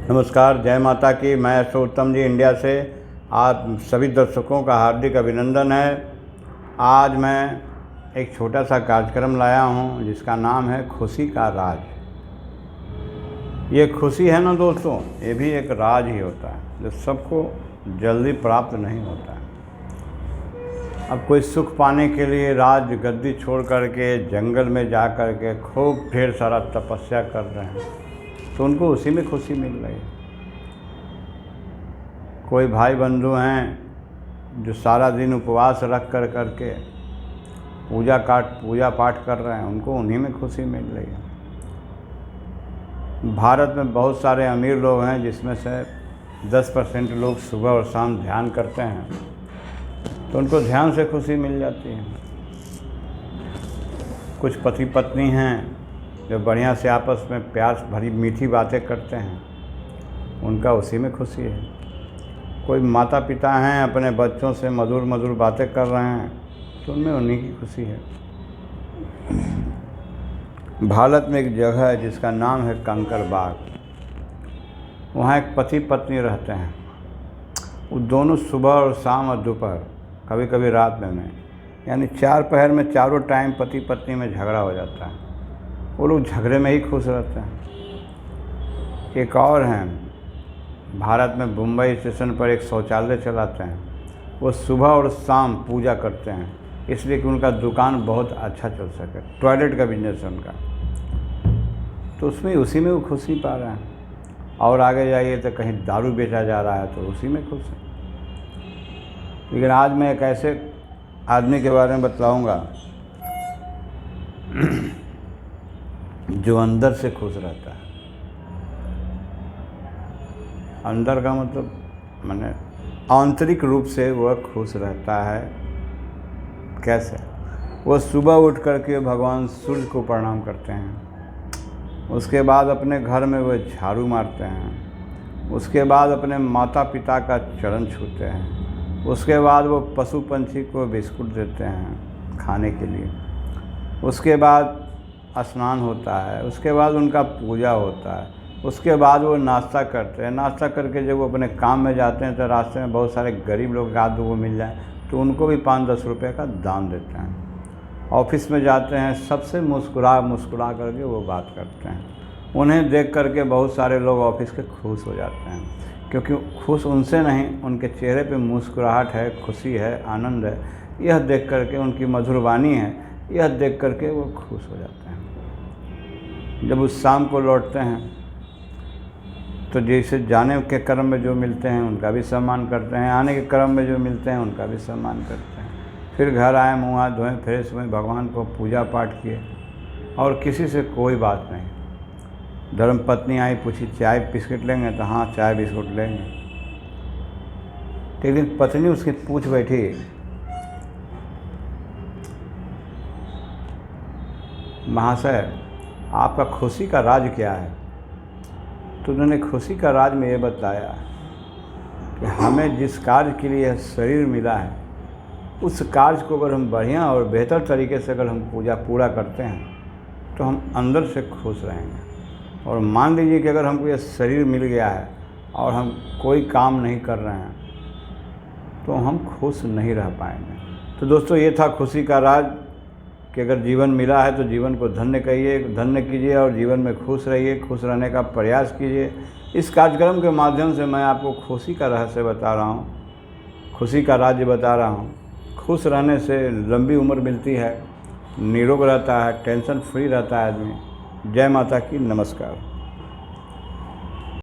नमस्कार, जय माता की। मैं अशोकतम जी इंडिया से आप सभी दर्शकों का हार्दिक अभिनंदन है। आज मैं एक छोटा सा कार्यक्रम लाया हूं जिसका नाम है खुशी का राज। ये खुशी है ना दोस्तों, ये भी एक राज ही होता है जो सबको जल्दी प्राप्त नहीं होता है। अब कोई सुख पाने के लिए राज गद्दी छोड़ करके जंगल में जा कर के खूब ढेर सारा तपस्या कर रहे हैं तो उनको उसी में खुशी मिल रही है। कोई भाई बंधु हैं जो सारा दिन उपवास रख कर करके पूजा पाठ कर रहे हैं, उनको उन्हीं में खुशी मिल रही है। भारत में बहुत सारे अमीर लोग हैं जिसमें से 10% लोग सुबह और शाम ध्यान करते हैं तो उनको ध्यान से खुशी मिल जाती है। कुछ पति पत्नी हैं जो बढ़िया से आपस में प्यार भरी मीठी बातें करते हैं, उनका उसी में खुशी है। कोई माता पिता हैं अपने बच्चों से मधुर मधुर बातें कर रहे हैं तो उनमें उन्हीं की खुशी है। भारत में एक जगह है जिसका नाम है कंकड़बाग। वहाँ एक पति पत्नी रहते हैं। वो दोनों सुबह और शाम और दोपहर, कभी कभी रात में यानी 4 पहर में चारों टाइम पति पत्नी में झगड़ा हो जाता है। वो लोग झगड़े में ही खुश रहते हैं। एक और हैं, भारत में मुंबई स्टेशन पर एक शौचालय चलाते हैं। वो सुबह और शाम पूजा करते हैं इसलिए कि उनका दुकान बहुत अच्छा चल सके, टॉयलेट का बिजनेस है उनका, तो उसमें उसी में वो खुशी पा रहे हैं। और आगे जाइए तो कहीं दारू बेचा जा रहा है तो उसी में खुश है। लेकिन आज मैं एक ऐसे आदमी के बारे में बतलाऊँगा जो अंदर से खुश रहता है। अंदर का मतलब माने आंतरिक रूप से वह खुश रहता है। कैसे? वो सुबह उठ करके भगवान सूर्य को प्रणाम करते हैं, उसके बाद अपने घर में वह झाड़ू मारते हैं, उसके बाद अपने माता पिता का चरण छूते हैं, उसके बाद वो पशु पंछी को बिस्कुट देते हैं खाने के लिए, उसके बाद स्नान होता है, उसके बाद उनका पूजा होता है, उसके बाद वो नाश्ता करते हैं। नाश्ता करके जब वो अपने काम में जाते हैं तो रास्ते में बहुत सारे गरीब लोग आदमी को मिल जाए तो उनको भी 5-10 रुपये का दान देते हैं। ऑफिस में जाते हैं, सबसे मुस्कुरा करके वो बात करते हैं। उन्हें देख करके बहुत सारे लोग ऑफिस के खुश हो जाते हैं, क्योंकि खुश उनसे नहीं, उनके चेहरे पे मुस्कुराहट है, खुशी है, आनंद है। यह देख करके, उनकी मधुर वाणी है, यह देख करके वो खुश हो जाते हैं। जब उस शाम को लौटते हैं तो जैसे जाने के क्रम में जो मिलते हैं उनका भी सम्मान करते हैं, आने के क्रम में जो मिलते हैं उनका भी सम्मान करते हैं। फिर घर आए, मुँह हाथ धोएं, फ्रेश हुए, भगवान को पूजा पाठ किए और किसी से कोई बात नहीं। धर्मपत्नी आई, पूछी चाय बिस्किट लेंगे तो हाँ चाय बिस्कुट लेंगे। एक दिन पत्नी उसकी पूछ बैठी, महाशय आपका खुशी का राज क्या है? तो उन्होंने खुशी का राज में ये बताया कि हमें जिस कार्य के लिए शरीर मिला है उस कार्य को अगर हम बढ़िया और बेहतर तरीके से अगर हम पूरा करते हैं तो हम अंदर से खुश रहेंगे। और मान लीजिए कि अगर हमको ये शरीर मिल गया है और हम कोई काम नहीं कर रहे हैं तो हम खुश नहीं रह पाएंगे। तो दोस्तों, ये था खुशी का राज कि अगर जीवन मिला है तो जीवन को धन्य कीजिए और जीवन में खुश रहिए, खुश रहने का प्रयास कीजिए। इस कार्यक्रम के माध्यम से मैं आपको खुशी का रहस्य बता रहा हूँ, खुशी का राज्य बता रहा हूँ। खुश रहने से लंबी उम्र मिलती है, निरोग रहता है, टेंशन फ्री रहता है आदमी। जय माता की, नमस्कार।